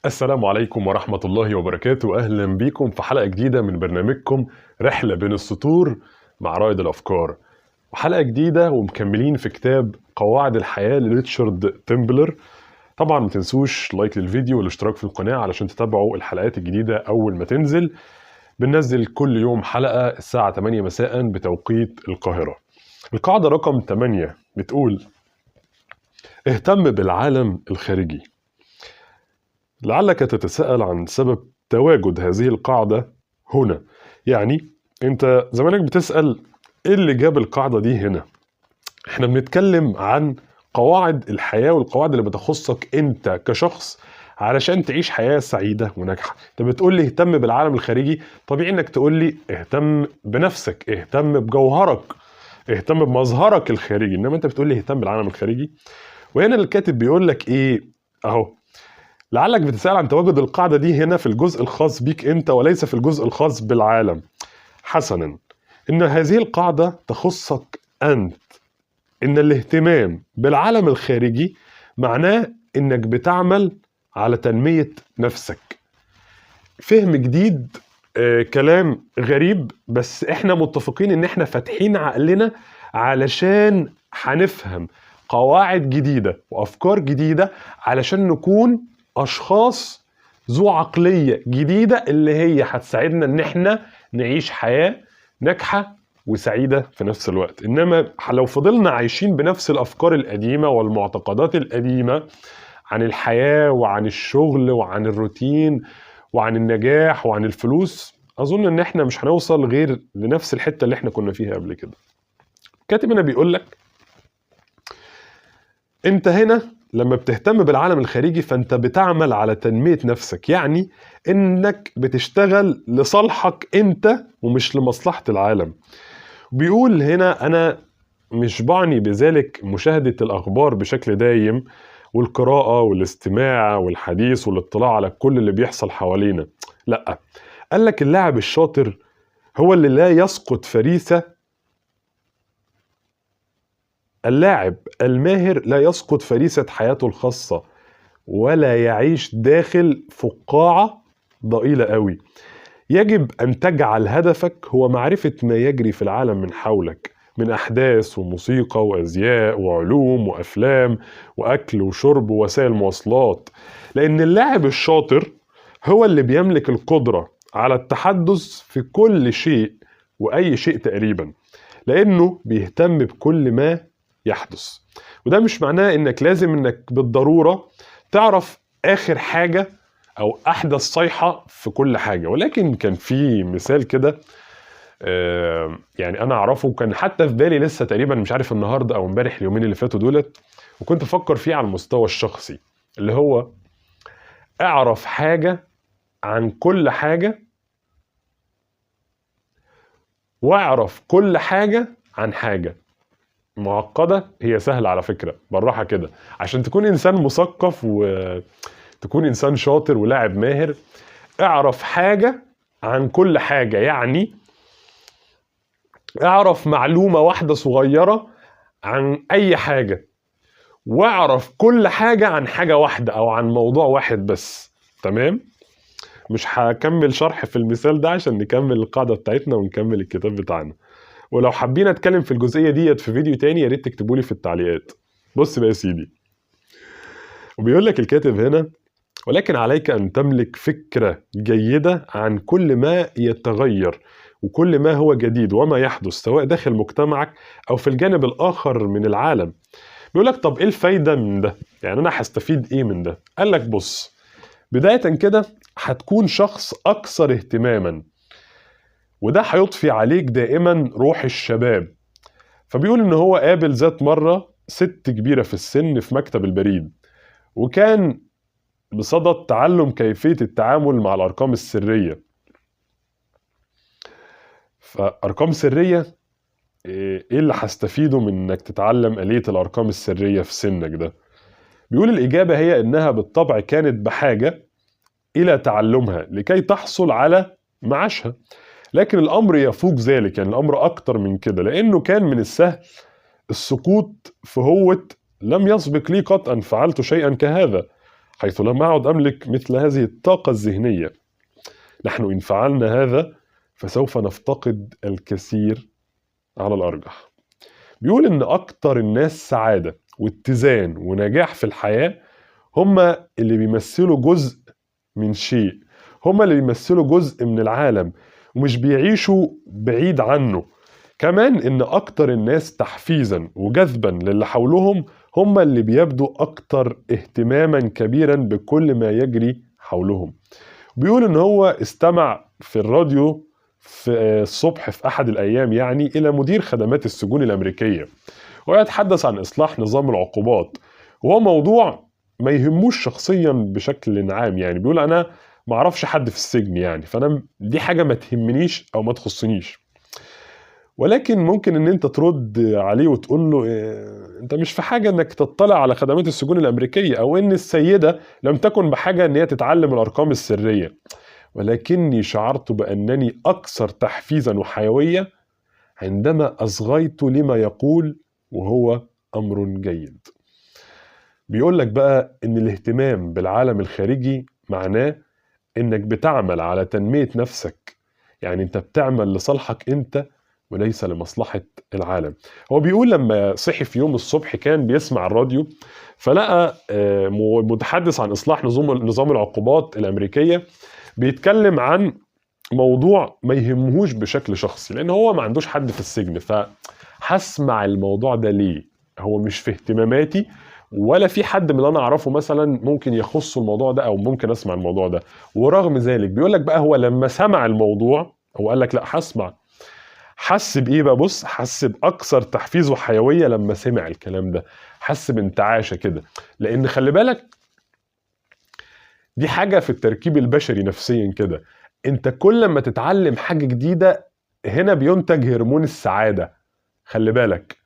السلام عليكم ورحمة الله وبركاته. أهلا بكم في حلقة جديدة من برنامجكم رحلة بين السطور مع رائد الأفكار، وحلقة جديدة ومكملين في كتاب قواعد الحياة لريتشارد تيمبلر. طبعا ما تنسوش لايك للفيديو والاشتراك في القناة علشان تتابعوا الحلقات الجديدة أول ما تنزل. بننزل كل يوم حلقة الساعة 8 مساء بتوقيت القاهرة. القاعدة رقم 8 بتقول: اهتم بالعالم الخارجي. لعلك تتساءل عن سبب تواجد هذه القاعدة هنا. يعني انت زمانك بتسأل ايه اللي جاب القاعدة دي هنا. احنا بنتكلم عن قواعد الحياة والقواعد اللي بتخصك انت كشخص علشان تعيش حياة سعيدة وناجحة. انت بتقول لي اهتم بالعالم الخارجي، طبيعي انك تقول لي اهتم بنفسك، اهتم بجوهرك، اهتم بمظهرك الخارجي، انما انت بتقول لي اهتم بالعالم الخارجي. وهنا الكاتب بيقول لك ايه اهو: لعلك بتسأل عن تواجد القاعدة دي هنا في الجزء الخاص بيك أنت وليس في الجزء الخاص بالعالم. حسنا، إن هذه القاعدة تخصك أنت. إن الاهتمام بالعالم الخارجي معناه إنك بتعمل على تنمية نفسك. فهم جديد، كلام غريب، بس إحنا متفقين إن إحنا فاتحين عقلنا علشان هنفهم قواعد جديدة وأفكار جديدة علشان نكون أشخاص ذو عقلية جديدة اللي هي هتساعدنا إن إحنا نعيش حياة ناجحة وسعيدة في نفس الوقت. إنما لو فضلنا عايشين بنفس الأفكار القديمة والمعتقدات القديمة عن الحياة وعن الشغل وعن الروتين وعن النجاح وعن الفلوس، أظن إن إحنا مش هنوصل غير لنفس الحتة اللي إحنا كنا فيها قبل كده. كاتب هنا بيقول لك انت هنا لما بتهتم بالعالم الخارجي فانت بتعمل على تنمية نفسك، يعني انك بتشتغل لصالحك انت ومش لمصلحة العالم. بيقول هنا: انا مش بعني بذلك مشاهدة الاخبار بشكل دايم والقراءة والاستماع والحديث والاطلاع على كل اللي بيحصل حوالينا، لا. قال لك اللاعب الشاطر هو اللي لا يسقط فريسة. اللاعب الماهر لا يسقط فريسة حياته الخاصة ولا يعيش داخل فقاعة ضئيلة قوي. يجب أن تجعل هدفك هو معرفة ما يجري في العالم من حولك من أحداث وموسيقى وأزياء وعلوم وأفلام وأكل وشرب ووسائل مواصلات، لأن اللاعب الشاطر هو اللي بيملك القدرة على التحدث في كل شيء وأي شيء تقريبا، لأنه بيهتم بكل ما يحدث. وده مش معناه انك لازم انك بالضرورة تعرف اخر حاجة او احدث صيحة في كل حاجة، ولكن كان في مثال كده يعني انا اعرفه، كان حتى في بالي لسه تقريبا مش عارف النهاردة او امبارح اليومين اللي فاتوا دولت، وكنت افكر فيه على المستوى الشخصي، اللي هو اعرف حاجة عن كل حاجة واعرف كل حاجة عن حاجة. معقدة؟ هي سهلة على فكرة، بالراحة كده. عشان تكون إنسان مثقف وتكون إنسان شاطر ولاعب ماهر، اعرف حاجة عن كل حاجة، يعني اعرف معلومة واحدة صغيرة عن أي حاجة، واعرف كل حاجة عن حاجة واحدة أو عن موضوع واحد بس. تمام؟ مش هكمل شرح في المثال ده عشان نكمل القاعدة بتاعتنا ونكمل الكتاب بتاعنا، ولو حابين اتكلم في الجزئيه ديت في فيديو تاني يا ريت تكتبوا لي في التعليقات. بص بقى يا سيدي، وبيقول لك الكاتب هنا: ولكن عليك ان تملك فكره جيده عن كل ما يتغير وكل ما هو جديد وما يحدث سواء داخل مجتمعك او في الجانب الاخر من العالم. بيقول لك طب ايه الفايده من ده؟ يعني انا هستفيد ايه من ده؟ قال لك بص، بدايه كده هتكون شخص اكثر اهتماما، وده هيضفي عليك دائما روح الشباب. فبيقول ان هو قابل ذات مرة ست كبيرة في السن في مكتب البريد، وكان بصدد تعلم كيفية التعامل مع الأرقام السرية. فأرقام سرية، إيه اللي هستفيده من إنك تتعلم آلية الأرقام السرية في سنك ده؟ بيقول الإجابة هي إنها بالطبع كانت بحاجة إلى تعلمها لكي تحصل على معاشها، لكن الأمر يفوق ذلك، يعني الأمر أكتر من كده، لأنه كان من السهل السقوط في هوة لم يسبق لي قط أن فعلت شيئا كهذا. حيث لم أعد أملك مثل هذه الطاقة الذهنية. نحن إن فعلنا هذا فسوف نفتقد الكثير على الأرجح. بيقول إن أكتر الناس سعادة واتزان ونجاح في الحياة هم اللي بيمثلوا جزء من شيء، هم اللي بيمثلوا جزء من العالم ومش بيعيشوا بعيد عنه. كمان إن أكتر الناس تحفيزا وجذبا للي حولهم هم اللي بيبدوا أكتر اهتماما كبيرا بكل ما يجري حولهم. بيقول إن هو استمع في الراديو في الصبح في أحد الأيام يعني إلى مدير خدمات السجون الأمريكية، ويتحدث عن إصلاح نظام العقوبات، وهو موضوع ما يهموش شخصيا بشكل عام. يعني بيقول أنا ما أعرفش حد في السجن يعني، فأنا دي حاجة ما تهمنيش أو ما تخصنيش. ولكن ممكن ان انت ترد عليه وتقول له انت مش في حاجة انك تطلع على خدمات السجون الامريكية، او ان السيدة لم تكن بحاجة ان هي تتعلم الارقام السرية. ولكني شعرت بانني اكثر تحفيزا وحيوية عندما اصغيت لما يقول، وهو امر جيد. بيقول لك بقى ان الاهتمام بالعالم الخارجي معناه انك بتعمل على تنمية نفسك، يعني انت بتعمل لصالحك انت وليس لمصلحة العالم. هو بيقول لما صحي في يوم الصبح كان بيسمع الراديو، فلقى متحدث عن إصلاح نظام العقوبات الأمريكية بيتكلم عن موضوع ما يهمهوش بشكل شخصي، لأن هو ما عندوش حد في السجن. فهسمع الموضوع ده ليه؟ هو مش في اهتماماتي، ولا في حد من اللي أنا أعرفه مثلا ممكن يخص الموضوع ده أو ممكن أسمع الموضوع ده. ورغم ذلك بيقول لك بقى هو لما سمع الموضوع هو قال لك لا هسمع. حس بايه بقى؟ بص، حس باكثر تحفيز وحيويه لما سمع الكلام ده، حس بانتعاشه كده. لان خلي بالك دي حاجه في التركيب البشري نفسيا كده، انت كل ما تتعلم حاجه جديده هنا بينتج هرمون السعاده. خلي بالك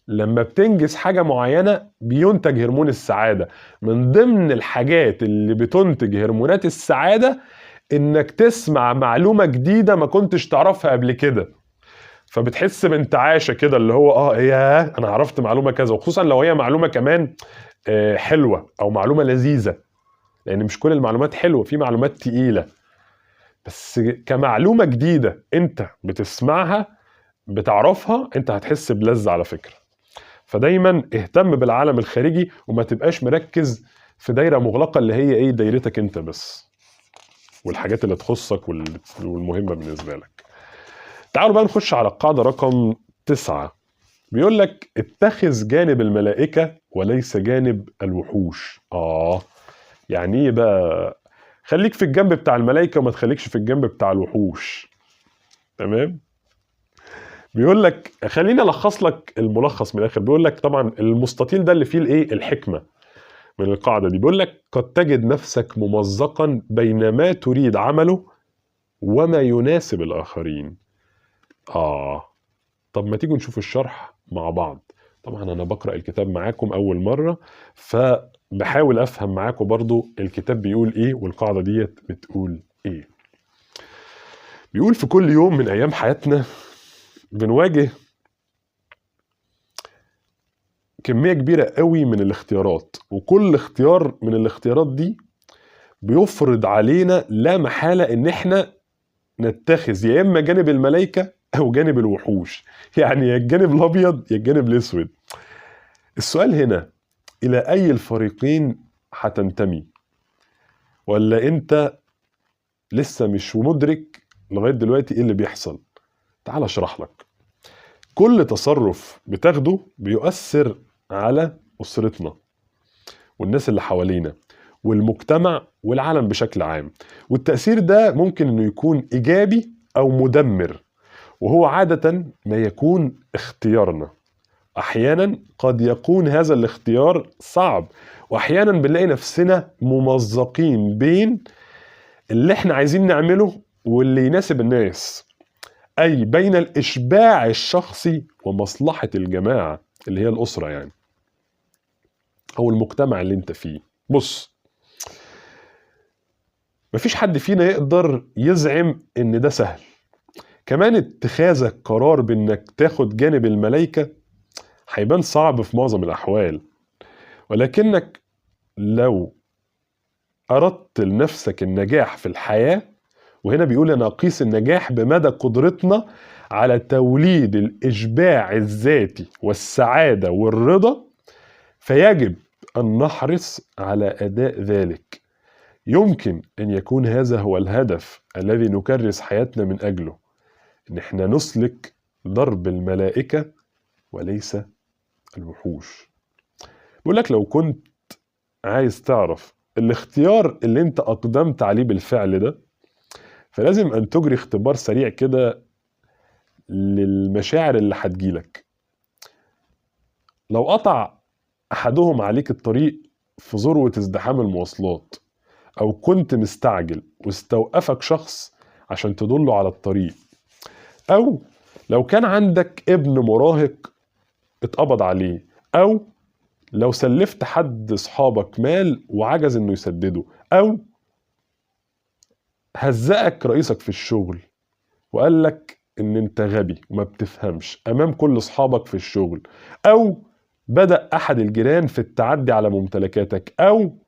لما بتنجز حاجه معينه بينتج هرمون السعاده. من ضمن الحاجات اللي بتنتج هرمونات السعاده انك تسمع معلومه جديده ما كنتش تعرفها قبل كده، فبتحس بانتعاشه كده اللي هو ياه انا عرفت معلومه كذا، وخصوصا لو هي معلومه كمان حلوه او معلومه لذيذه، لان مش كل المعلومات حلوه، في معلومات تقيله. بس كمعلومه جديده انت بتسمعها بتعرفها انت هتحس بلذة على فكره. فدايما اهتم بالعالم الخارجي وما تبقاش مركز في دايره مغلقه اللي هي ايه دايرتك انت بس والحاجات اللي تخصك والمهمه بالنسبه لك. تعالوا بقى نخش على القاعدة رقم 9. بيقول لك اتخذ جانب الملائكة وليس جانب الوحوش. يعني ايه بقى؟ خليك في الجنب بتاع الملائكة وما تخليكش في الجنب بتاع الوحوش. تمام؟ بيقول لك خليني الخص لك الملخص من الاخر. بيقول لك طبعا المستطيل ده اللي فيه الايه الحكمة من القاعدة دي. بيقول لك قد تجد نفسك ممزقا بين ما تريد عمله وما يناسب الآخرين. طب ما تيجوا نشوف الشرح مع بعض. طبعا أنا بقرأ الكتاب معاكم أول مرة، فبحاول أفهم معاكم برضو الكتاب بيقول إيه والقاعدة ديت بتقول إيه. بيقول في كل يوم من أيام حياتنا بنواجه كمية كبيرة قوي من الاختيارات، وكل اختيار من الاختيارات دي بيفرض علينا لا محالة إن إحنا نتخذ يا إما جانب الملائكة أو جانب الوحوش، يعني يا الجانب الأبيض يا الجانب الأسود. السؤال هنا إلى أي الفريقين هتنتمي؟ ولا أنت لسه مش مدرك لغاية دلوقتي إيه اللي بيحصل؟ تعال أشرح لك. كل تصرف بتاخده بيؤثر على أسرتنا والناس اللي حوالينا والمجتمع والعالم بشكل عام، والتأثير ده ممكن إنه يكون إيجابي أو مدمر، وهو عادة ما يكون اختيارنا. أحيانا قد يكون هذا الاختيار صعب، وأحيانا بنلاقي نفسنا ممزقين بين اللي احنا عايزين نعمله واللي يناسب الناس، أي بين الإشباع الشخصي ومصلحة الجماعة اللي هي الأسرة يعني، أو المجتمع اللي انت فيه. بص، مفيش حد فينا يقدر يزعم إن ده سهل. كمان اتخاذك قرار بإنك تاخد جانب الملائكة هيبان صعب في معظم الأحوال، ولكنك لو أردت لنفسك النجاح في الحياة، وهنا بيقول أنا أقيس النجاح بمدى قدرتنا على توليد الإشباع الذاتي والسعادة والرضا، فيجب أن نحرص على أداء ذلك. يمكن أن يكون هذا هو الهدف الذي نكرس حياتنا من أجله، إن احنا نسلك ضرب الملائكة وليس الوحوش. بقول لك لو كنت عايز تعرف الاختيار اللي انت أقدمت عليه بالفعل ده، فلازم أن تجري اختبار سريع كده للمشاعر اللي هتجيلك. لو قطع أحدهم عليك الطريق في ذروة ازدحام المواصلات، أو كنت مستعجل واستوقفك شخص عشان تدله على الطريق، أو لو كان عندك ابن مراهق اتقبض عليه، أو لو سلفت حد صحابك مال وعجز إنه يسدده، أو هزقك رئيسك في الشغل وقال لك إن أنت غبي وما بتفهمش أمام كل أصحابك في الشغل، أو بدأ أحد الجيران في التعدي على ممتلكاتك، أو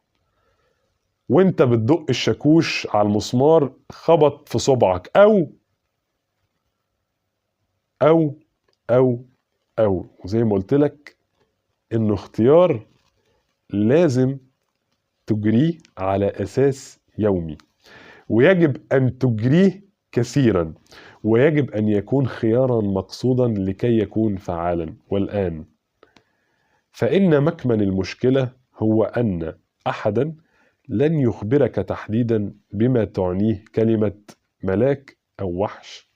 وانت بتدق الشاكوش على المسمار خبط في صبعك، أو أو أو أو وزي ما قلت لك إنه اختيار لازم تجريه على أساس يومي، ويجب أن تجريه كثيرا، ويجب أن يكون خيارا مقصودا لكي يكون فعالا. والآن فإن مكمن المشكلة هو أن أحدا لن يخبرك تحديدا بما تعنيه كلمة ملاك أو وحش.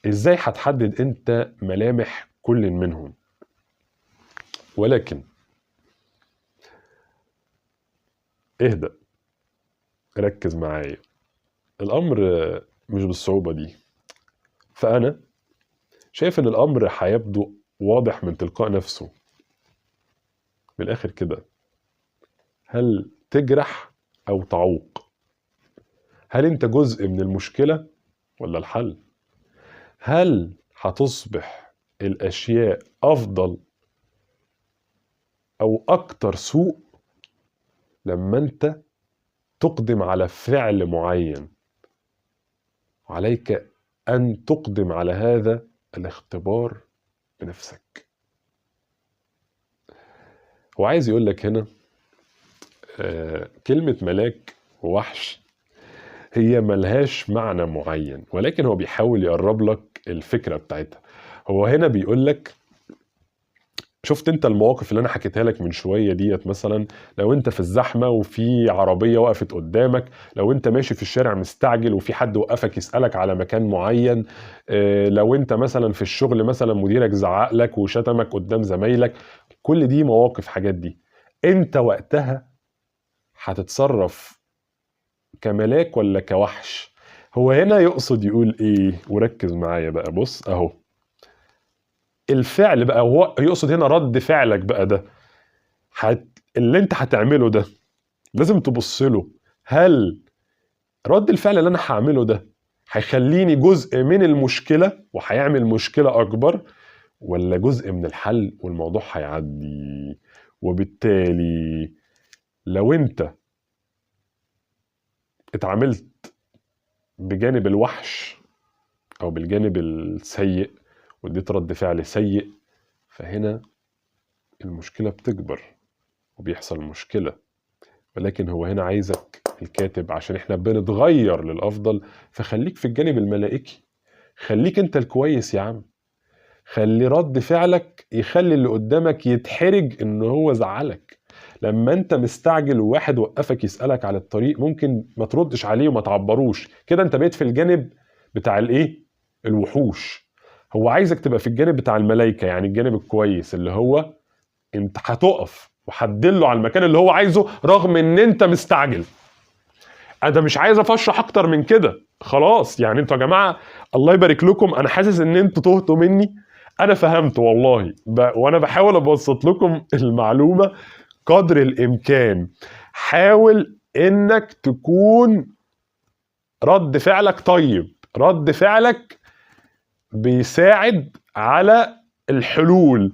إزاي هتحدد أنت ملامح كل منهم؟ ولكن اهدأ، ركز معايا، الأمر مش بالصعوبة دي. فأنا شايف إن الأمر هيبدو واضح من تلقاء نفسه. من الآخر كده، هل تجرح أو تعوق؟ هل أنت جزء من المشكلة ولا الحل؟ هل هتصبح الأشياء أفضل أو أكتر سوء لما أنت تقدم على فعل معين؟ وعليك أن تقدم على هذا الاختبار بنفسك. وعايز يقول لك هنا كلمة ملاك ووحش هي ملهاش معنى معين، ولكن هو بيحاول يقرب لك الفكرة بتاعتها. هو هنا بيقول لك، شفت انت المواقف اللي انا حكيتها لك من شوية ديت؟ مثلا لو انت في الزحمة وفي عربية وقفت قدامك، لو انت ماشي في الشارع مستعجل وفي حد وقفك يسألك على مكان معين، لو انت مثلا في الشغل مثلا مديرك زعق لك وشتمك قدام زمايلك، كل دي مواقف، حاجات دي انت وقتها هتتصرف كملاك ولا كوحش؟ هو هنا يقصد يقول ايه؟ وركز معايا بقى، بص اهو الفعل بقى، هو يقصد هنا رد فعلك بقى ده، اللي انت هتعمله ده لازم تبص له. هل رد الفعل اللي انا هعمله ده هيخليني جزء من المشكلة وهيعمل مشكلة اكبر، ولا جزء من الحل والموضوع هيعدي؟ وبالتالي لو انت اتعاملت بجانب الوحش او بالجانب السيء واديت رد فعل سيء، فهنا المشكلة بتكبر وبيحصل مشكلة. ولكن هو هنا عايزك الكاتب، عشان احنا بنتغير للأفضل، فخليك في الجانب الملائكي، خليك انت الكويس يا عم، خلي رد فعلك يخلي اللي قدامك يتحرج ان هو زعلك. لما انت مستعجل وواحد وقفك يسألك على الطريق، ممكن ما تردش عليه وما تعبروش كده، انت بقيت في الجانب بتاع الايه؟ الوحوش. هو عايزك تبقى في الجانب بتاع الملائكة، يعني الجانب الكويس، اللي هو انت هتقف وهتدله على المكان اللي هو عايزه رغم ان انت مستعجل. انا مش عايز افشح اكتر من كده، خلاص يعني انتوا يا جماعه الله يبارك لكم، انا حاسس ان انتوا تهتوا مني، انا فهمت والله، وانا بحاول ابسط لكم المعلومه قدر الامكان. حاول انك تكون رد فعلك طيب، رد فعلك بيساعد على الحلول،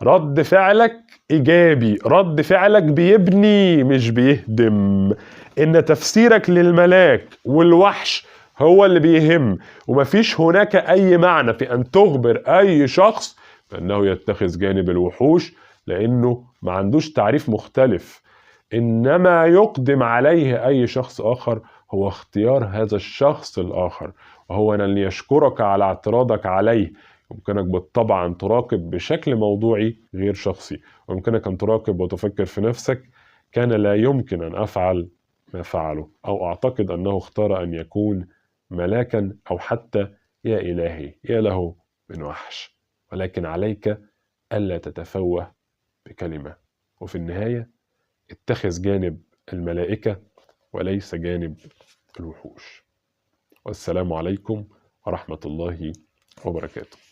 رد فعلك إيجابي، رد فعلك بيبني مش بيهدم، إن تفسيرك للملاك والوحش هو اللي بيهم، ومفيش هناك أي معنى في أن تخبر أي شخص بأنه يتخذ جانب الوحوش، لأنه ما عندوش تعريف مختلف. إنما يقدم عليه أي شخص آخر هو اختيار هذا الشخص الآخر، وهو أن يشكرك على اعتراضك عليه. يمكنك بالطبع أن تراقب بشكل موضوعي غير شخصي، ويمكنك أن تراقب وتفكر في نفسك: كان لا يمكن أن أفعل ما فعله، أو أعتقد أنه اختار أن يكون ملاكا، أو حتى يا إلهي يا له من وحش. ولكن عليك ألا تتفوه بكلمة، وفي النهاية اتخذ جانب الملائكة وليس جانب الوحوش. والسلام عليكم ورحمة الله وبركاته.